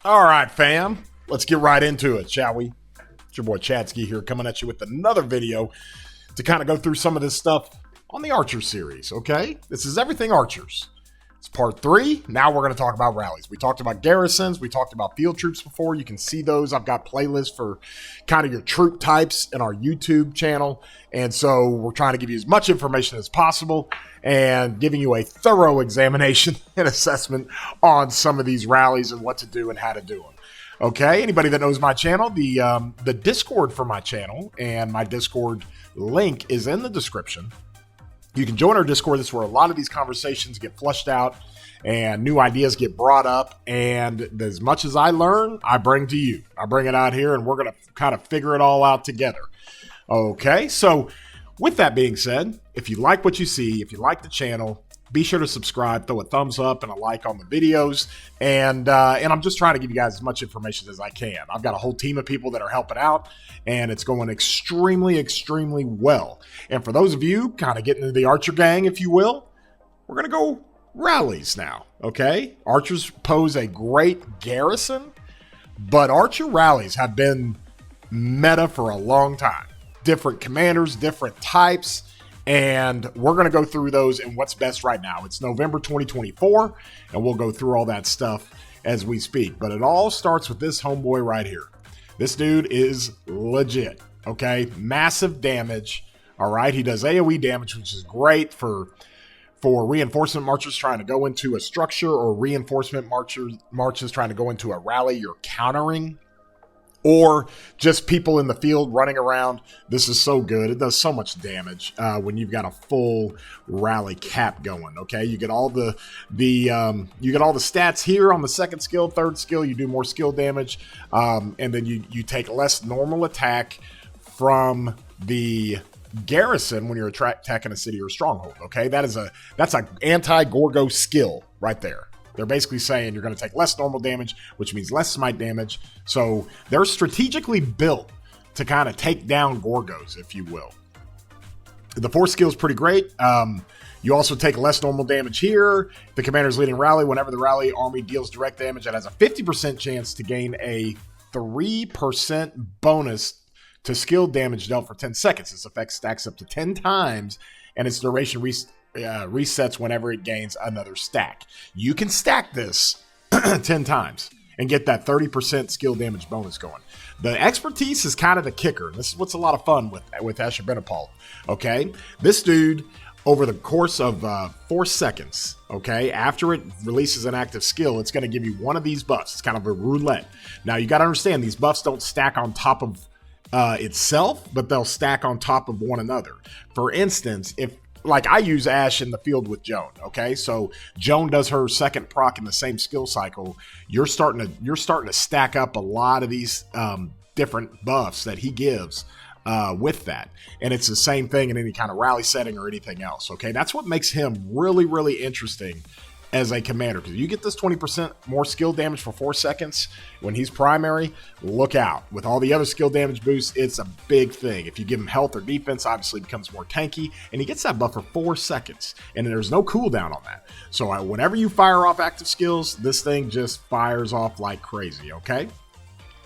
All right, fam. Let's get right into it, shall we? It's your boy Chatsky here coming at you with another video to kind of go through some of this stuff on the Archer series, okay? This is everything Archers. It's part 3. Now we're going to talk about rallies. We talked about garrisons. We talked about field troops before. You can see those. I've got playlists for kind of your troop types in our YouTube channel. And so we're trying to give you as much information as possible and giving you a thorough examination and assessment on some of these rallies and what to do and how to do them. Okay, anybody that knows my channel, the Discord for my channel and my Discord link is in the description. You can join our Discord. This is where a lot of these conversations get flushed out and new ideas get brought up. And as much as I learn, I bring to you. I bring it out here and we're going to kind of figure it all out together. Okay, so with that being said, if you like what you see, if you like the channel, be sure to subscribe, throw a thumbs up and a like on the videos. And I'm just trying to give you guys as much information as I can. I've got a whole team of people that are helping out, and it's going extremely, extremely well. And for those of you kind of getting into the Archer gang, if you will, we're going to go rallies now, okay? Archers pose a great garrison, but Archer rallies have been meta for a long time. Different commanders, different types. And we're going to go through those and what's best right now. It's November 2024, and we'll go through all that stuff as we speak. But it all starts with this homeboy right here. This dude is legit, okay? Massive damage, all right? He does AoE damage, which is great for reinforcement marchers trying to go into a structure or reinforcement marches trying to go into a rally you're countering. Or just people in the field running around. This is so good. It does so much damage when you've got a full rally cap going. Okay, you get all the stats here on the second skill, third skill. You do more skill damage, and then you take less normal attack from the garrison when you're attacking a city or stronghold. Okay, that's an anti-Gorgo skill right there. They're basically saying you're going to take less normal damage, which means less smite damage. So they're strategically built to kind of take down Gorgos, if you will. The fourth skill is pretty great. You also take less normal damage here. The commander's leading rally. Whenever the rally army deals direct damage, it has a 50% chance to gain a 3% bonus to skill damage dealt for 10 seconds. This effect stacks up to 10 times, and its duration resets whenever it gains another stack. You can stack this 10 times and get that 30% skill damage bonus going. The expertise is kind of the kicker. This is what's a lot of fun with Ashur Rallies. Okay, this dude over the course of 4 seconds, okay, after it releases an active skill, it's going to give you one of these buffs. It's kind of a roulette. Now you got to understand these buffs don't stack on top of itself, but they'll stack on top of one another. For instance, like I use Ash in the field with Joan, okay? So Joan does her second proc in the same skill cycle. You're starting to stack up a lot of these different buffs that he gives with that. And it's the same thing in any kind of rally setting or anything else, okay? That's what makes him really, really interesting as a commander, because you get this 20% more skill damage for 4 seconds when he's primary. Look out. With all the other skill damage boosts, it's a big thing. If you give him health or defense, obviously becomes more tanky, and he gets that buff for 4 seconds, and there's no cooldown on that. So whenever you fire off active skills, this thing just fires off like crazy, okay?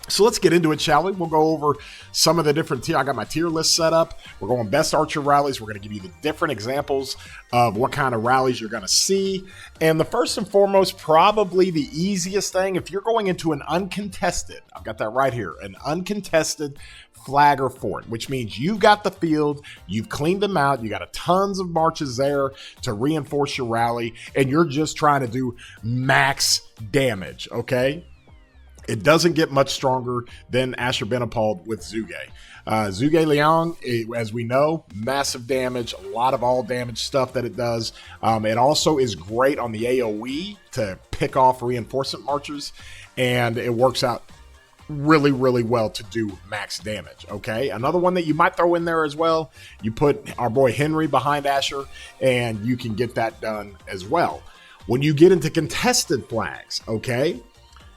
So let's get into it, shall we? We'll go over some of the different tier. I got my tier list set up. We're going best Archer rallies. We're going to give you the different examples of what kind of rallies you're going to see. And the first and foremost, probably the easiest thing, if you're going into an uncontested, I've got that right here, an uncontested flag or fort, which means you've got the field, you've cleaned them out, you got a tons of marches there to reinforce your rally, and you're just trying to do max damage, okay? It doesn't get much stronger than Ashur Rallies with Zhuge. Zhuge Liang, as we know, massive damage, a lot of all damage stuff that it does. It also is great on the AoE to pick off reinforcement marchers, and it works out really, really well to do max damage, okay? Another one that you might throw in there as well, you put our boy Henry behind Ashur, and you can get that done as well. When you get into contested flags, okay?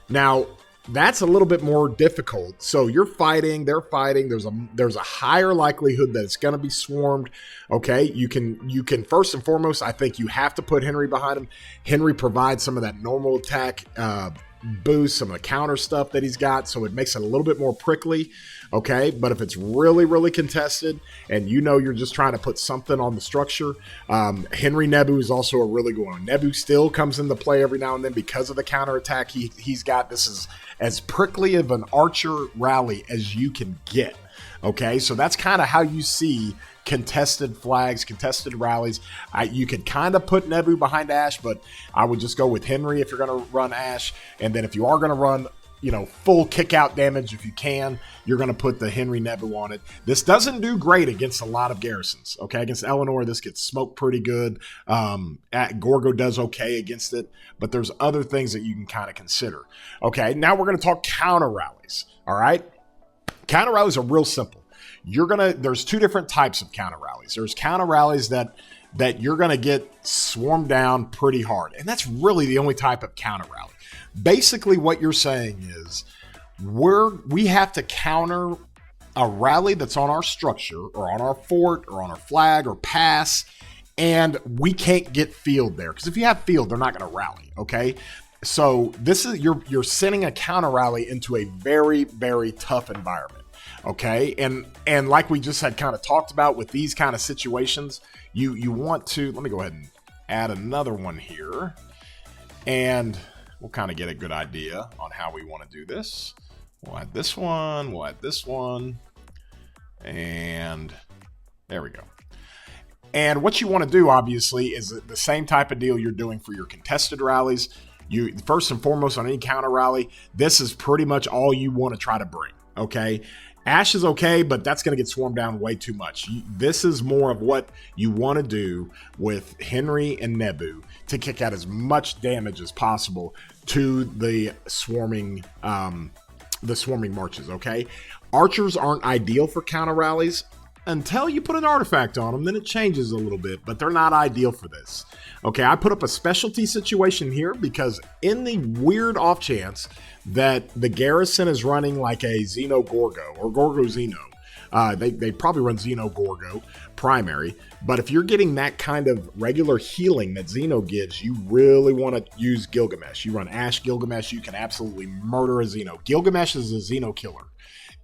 Now, that's a little bit more difficult. So you're fighting, they're fighting. There's a higher likelihood that it's going to be swarmed. Okay, you can first and foremost, I think you have to put Henry behind him. Henry provides some of that normal attack boost, some of the counter stuff that he's got, so it makes it a little bit more prickly, okay? But if it's really, really contested and you know you're just trying to put something on the structure, Henry Nebu is also a really good one. Nebu still comes into play every now and then because of the counterattack he's got. This is as prickly of an Archer rally as you can get, okay? So that's kind of how you see contested flags, contested rallies. You could kind of put Nebu behind Ash, but I would just go with Henry if you're going to run Ash. And then if you are going to run, you know, full kick out damage, if you can, you're going to put the Henry Nebu on it. This doesn't do great against a lot of garrisons, okay? Against Eleanor, this gets smoked pretty good. Gorgo does okay against it, but there's other things that you can kind of consider. Okay, now we're going to talk counter rallies, all right? Counter rallies are real simple. There's two different types of counter rallies. There's counter rallies that you're going to get swarmed down pretty hard. And that's really the only type of counter rally. Basically what you're saying is we have to counter a rally that's on our structure or on our fort or on our flag or pass, and we can't get field there. Because if you have field, they're not going to rally, okay? So this is you're sending a counter rally into a very, very tough environment. Okay, and like we just had kind of talked about with these kind of situations, you want to, let me go ahead and add another one here, and we'll kind of get a good idea on how we want to do this. We'll add this one, and there we go. And what you want to do, obviously, is the same type of deal you're doing for your contested rallies. You first and foremost on any counter rally, this is pretty much all you want to try to bring, okay? Ash is okay, but that's going to get swarmed down way too much. This is more of what you want to do with Henry and Nebu to kick out as much damage as possible to the swarming marches, okay? Archers aren't ideal for counter rallies until you put an artifact on them, then it changes a little bit, but they're not ideal for this. Okay, I put up a specialty situation here because in the weird off chance that the garrison is running like a Xeno Gorgo or Gorgo Xeno, they probably run Xeno Gorgo primary, but if you're getting that kind of regular healing that Xeno gives, you really want to use Gilgamesh. You run Ash Gilgamesh, you can absolutely murder a Xeno. Gilgamesh is a Xeno killer.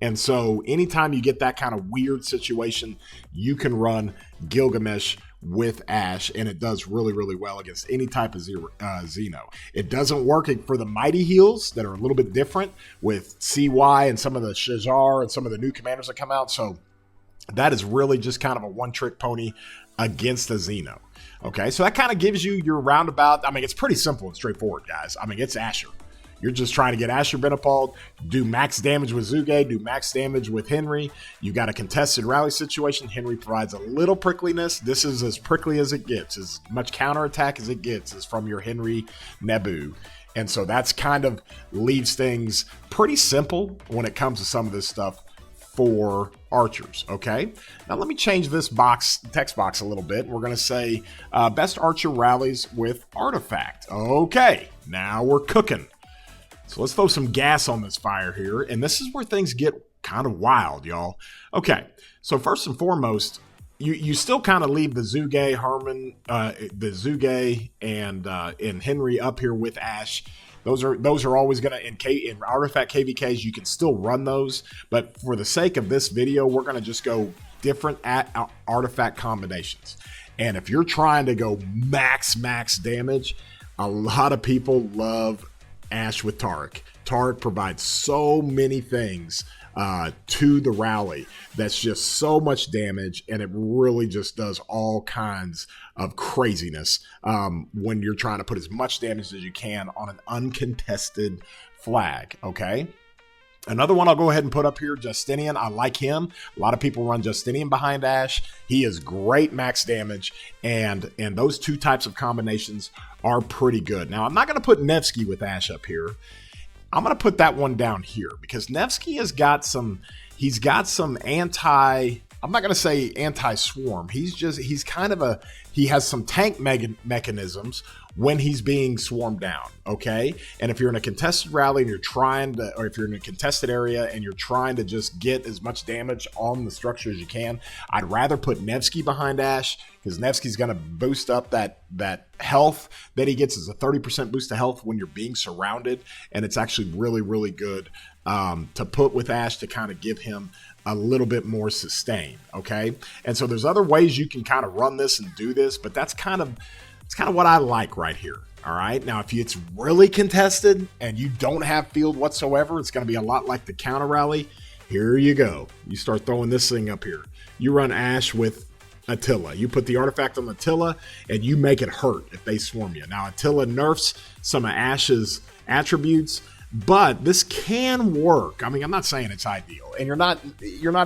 And so anytime you get that kind of weird situation, you can run Gilgamesh with Ash, and it does really, really well against any type of Xeno. It doesn't work for the mighty heals that are a little bit different with CY and some of the Shajar and some of the new commanders that come out. So that is really just kind of a one-trick pony against a Xeno. Okay, so that kind of gives you your roundabout. I mean, it's pretty simple and straightforward, guys. I mean, it's Ashur. You're just trying to get Ashur Benapald, do max damage with Zuge, do max damage with Henry. You got a contested rally situation. Henry provides a little prickliness. This is as prickly as it gets. As much counterattack as it gets is from your Henry Nebu. And so that's kind of leaves things pretty simple when it comes to some of this stuff for archers, okay? Now let me change this text box a little bit. We're going to say best archer rallies with artifact. Okay, now we're cooking. So let's throw some gas on this fire here. And this is where things get kind of wild, y'all. Okay, so first and foremost, you still kind of leave the Zuge, Herman, the Zuge and Henry up here with Ash. Those are always going to, in artifact KVKs, you can still run those. But for the sake of this video, we're going to just go different artifact combinations. And if you're trying to go max damage, a lot of people love Ash with Tariq. Tariq provides so many things to the rally that's just so much damage, and it really just does all kinds of craziness when you're trying to put as much damage as you can on an uncontested flag, okay? Another one I'll go ahead and put up here, Justinian. I like him. A lot of people run Justinian behind Ash. He is great max damage, and those two types of combinations are pretty good. Now, I'm not going to put Nevsky with Ash up here. I'm going to put that one down here because Nevsky has got some, he's got some I'm not going to say anti-swarm. He has some tank mechanisms when he's being swarmed down, okay? And if you're in a contested rally and you're trying to, or if you're in a contested area and you're trying to just get as much damage on the structure as you can, I'd rather put Nevsky behind Ash, because Nevsky's going to boost up that health that he gets as a 30% boost to health when you're being surrounded, and it's actually really, really good to put with Ash to kind of give him a little bit more sustain, okay? And so there's other ways you can kind of run this and do this, but that's kind of what I like right here. All right. Now, if it's really contested and you don't have field whatsoever, it's going to be a lot like the counter rally. Here you go. You start throwing this thing up here. You run Ash with Attila. You put the artifact on Attila and you make it hurt if they swarm you. Now, Attila nerfs some of Ash's attributes, but this can work. I mean, I'm not saying it's ideal, and you're not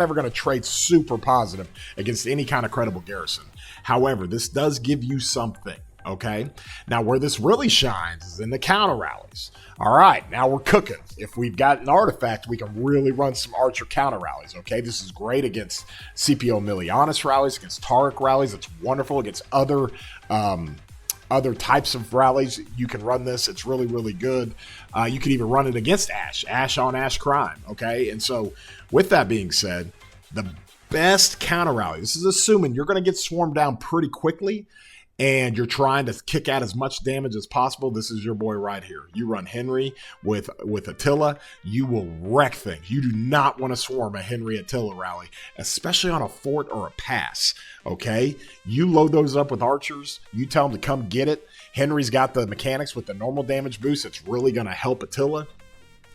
ever going to trade super positive against any kind of credible garrison. However, this does give you something. Okay, now where this really shines is in the counter rallies. All right, now we're cooking. If we've got an artifact, we can really run some Archer counter rallies. Okay, this is great against CPO Milianis rallies, against Tariq rallies. It's wonderful against other types of rallies. You can run this. It's really, really good. You can even run it against Ash on Ash crime. Okay, and so with that being said, the best counter rally, this is assuming you're going to get swarmed down pretty quickly and you're trying to kick out as much damage as possible. This is your boy right here. You run Henry with Attila, you will wreck things. You do not want to swarm a Henry Attila rally, especially on a fort or a pass, okay? You load those up with archers. You tell them to come get it. Henry's got the mechanics with the normal damage boost. It's really going to help Attila.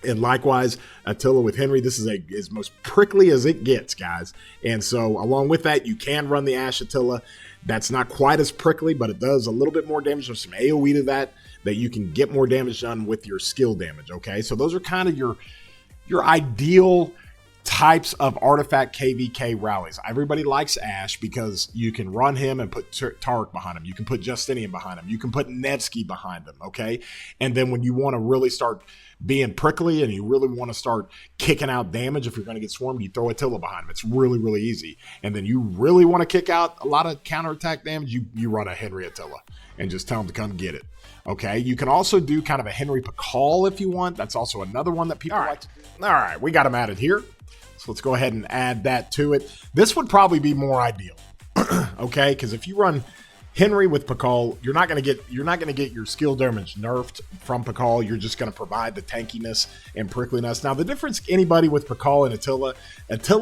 And likewise, Attila with Henry, this is as most prickly as it gets, guys. And so along with that, you can run the Ash Attila. That's not quite as prickly, but it does a little bit more damage. There's some AoE to that you can get more damage done with your skill damage, okay? So those are kind of your ideal types of artifact KVK rallies. Everybody likes Ash because you can run him and put Tariq behind him. You can put Justinian behind him. You can put Nevsky behind him, okay? And then when you want to really start being prickly and you really want to start kicking out damage if you're going to get swarmed, you throw Attila behind him. It's really, really easy. And then you really want to kick out a lot of counterattack damage, you run a Henry Attila and just tell him to come get it. Okay, you can also do kind of a Henry Pakal if you want. That's also another one that people like to do. All right, we got him added here. So let's go ahead and add that to it. This would probably be more ideal, okay? Because if you run Henry with Pakal, you're not going to get your skill damage nerfed from Pakal. You're just going to provide the tankiness and prickliness. Now, the difference, anybody with Pakal and Attila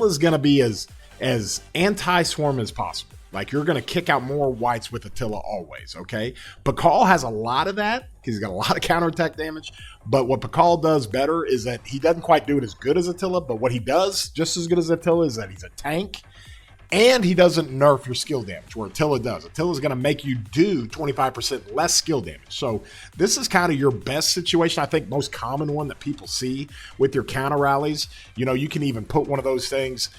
is going to be as anti-swarm as possible. Like, you're going to kick out more whites with Attila always, okay? Pakal has a lot of that because he's got a lot of counterattack damage. But what Pakal does better is that he doesn't quite do it as good as Attila, but what he does just as good as Attila is that he's a tank. And he doesn't nerf your skill damage, where Attila does. Attila is going to make you do 25% less skill damage. So this is kind of your best situation. I think most common one that people see with your counter rallies. You know, you can even put one of those things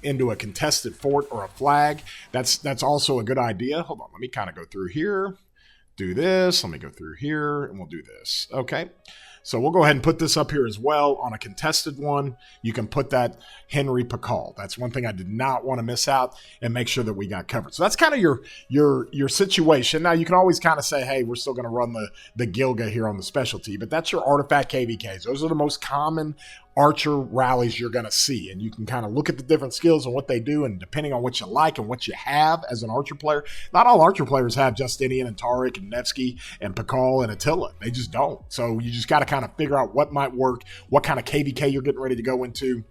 into a contested fort or a flag. That's also a good idea. Hold on, let me kind of go through here. Do this. Let me go through here, and we'll do this. Okay. So we'll go ahead and put this up here as well on a contested one. You can put that Henry Pakal. That's one thing I did not want to miss out, and make sure that we got covered. So that's kind of your situation. Now you can always kind of say, hey, we're still going to run the Gilga here on the specialty, but that's your artifact KVKs. Those are the most common Archer rallies you're going to see, and you can kind of look at the different skills and what they do, and depending on what you like and what you have as an Archer player. Not all Archer players have Justinian and Tariq and Nevsky and Pakal and Attila. They just don't. So you just got to kind of figure out what might work, what kind of KVK you're getting ready to go into,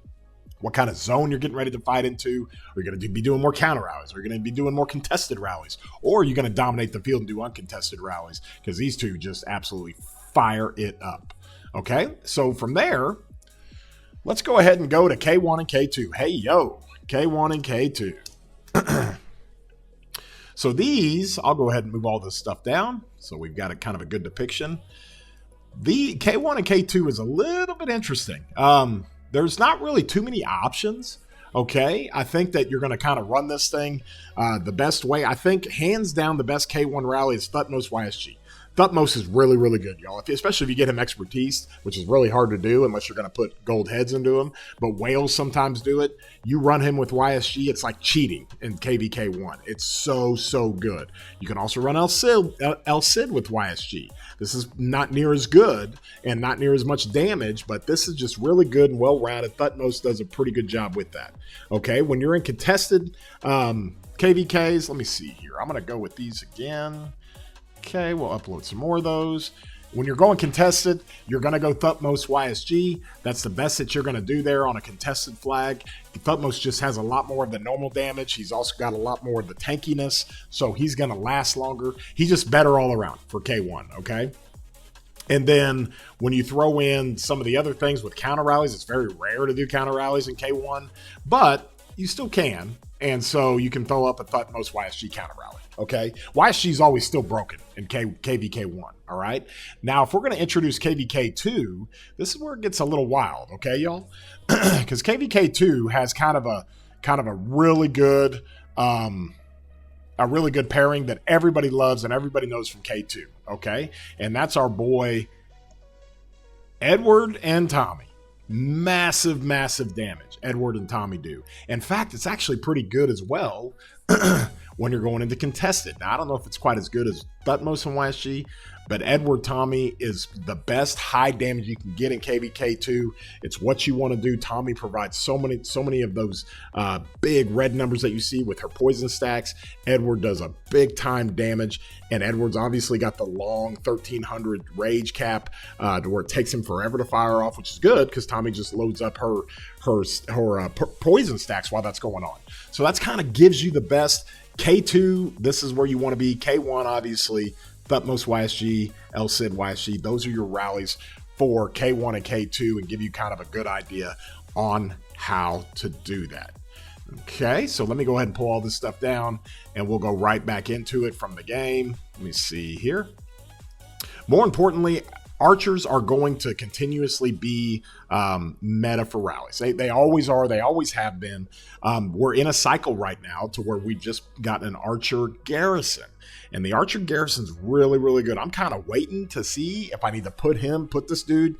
what kind of zone you're getting ready to fight into. Are you going to be doing more counter rallies? Are you going to be doing more contested rallies? Or are you going to dominate the field and do uncontested rallies? Because these two just absolutely fire it up. Okay, so from there, let's go ahead and go to K1 and K2. Hey, yo, K1 and K2. So these, I'll go ahead and move all this stuff down. So we've got a kind of a good depiction. The K1 and K2 is a little bit interesting. There's not really too many options. Okay, I think that you're going to kind of run this thing the best way. I think hands down the best K1 rally is Thutmose YSG. Thutmose is really, really good, y'all. Especially if you get him expertise, which is really hard to do unless you're going to put gold heads into him. But whales sometimes do it. You run him with YSG, it's like cheating in KVK1. It's so, so good. You can also run El Cid with YSG. This is not near as good and not near as much damage, but this is just really good and well-rounded. Thutmose does a pretty good job with that. Okay, when you're in contested KVKs, let me see here. I'm going to go with these again. Okay, we'll upload some more of those. When you're going contested, you're going to go Thutmose YSG. That's the best that you're going to do there on a contested flag. Thutmose just has a lot more of the normal damage. He's also got a lot more of the tankiness, so he's going to last longer. He's just better all around for K1, okay? And then when you throw in some of the other things with counter rallies, it's very rare to do counter rallies in K1, but you still can. And so you can throw up a Thutmose YSG counter rally, okay? YSG is always still broken in KVK1, all right? Now, if we're going to introduce KVK2, this is where it gets a little wild, okay, y'all? Because KVK2 has kind of a really good pairing that everybody loves and everybody knows from K2, okay? And that's our boy Edward and Tommy. Massive, massive damage Edward and Tommy do. In fact, it's actually pretty good as well when you're going into contested. Now, I don't know if it's quite as good as Thutmose and YSG, but Edward Tommy is the best high damage you can get in KVK2. It's what you want to do. Tommy provides so many of those big red numbers that you see with her poison stacks. Edward does a big time damage, and Edward's obviously got the long 1300 rage cap to where it takes him forever to fire off, which is good because Tommy just loads up her poison stacks while that's going on. So that's kind of gives you the best. K2, this is where you want to be. K1, obviously, Thutmose YSG, El Cid YSG. Those are your rallies for K1 and K2 and give you kind of a good idea on how to do that. Okay, so let me go ahead and pull all this stuff down and we'll go right back into it from the game. Let me see here. More importantly, archers are going to continuously be meta for rallies. They always are. They always have been. We're in a cycle right now to where we've just gotten an archer garrison. And the archer garrison's really, really good. I'm kind of waiting to see if I need to put this dude,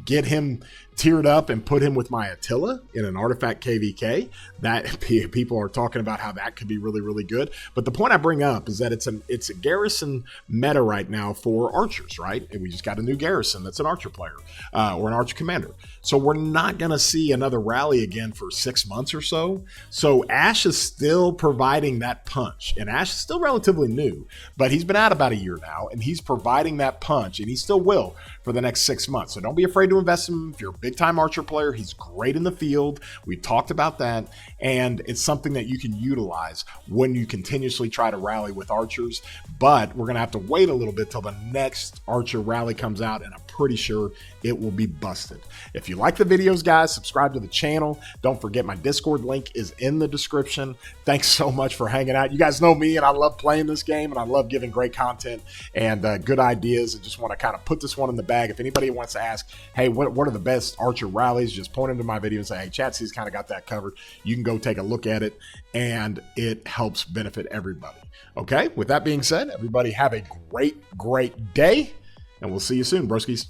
get him tiered up and put him with my Attila in an artifact KVK. That people are talking about how that could be really, really good. But the point I bring up is that it's a garrison meta right now for archers, right? And we just got a new garrison that's an archer player or an archer commander. So we're not going to see another rally again for 6 months or so. So Ash is still providing that punch, and Ash is still relatively new, but he's been out about a year now, and he's providing that punch, and he still will for the next 6 months. So don't be afraid to invest in him. If you're a big time archer player, he's great in the field. We talked about that, and it's something that you can utilize when you continuously try to rally with archers. But we're going to have to wait a little bit till the next archer rally comes out, and I'm pretty sure it will be busted. If you like the videos, guys, subscribe to the channel. Don't forget my Discord link is in the description. Thanks so much for hanging out. You guys know me, and I love playing this game, and I love giving great content and good ideas. I just want to kind of put this one in the bag. If anybody wants to ask, hey, what are the best archer rallies, just point them to my video and say, hey, Chatsy's kind of got that covered. You can go take a look at it, and it helps benefit everybody. Okay, with that being said, everybody have a great, great day, and we'll see you soon, broskies.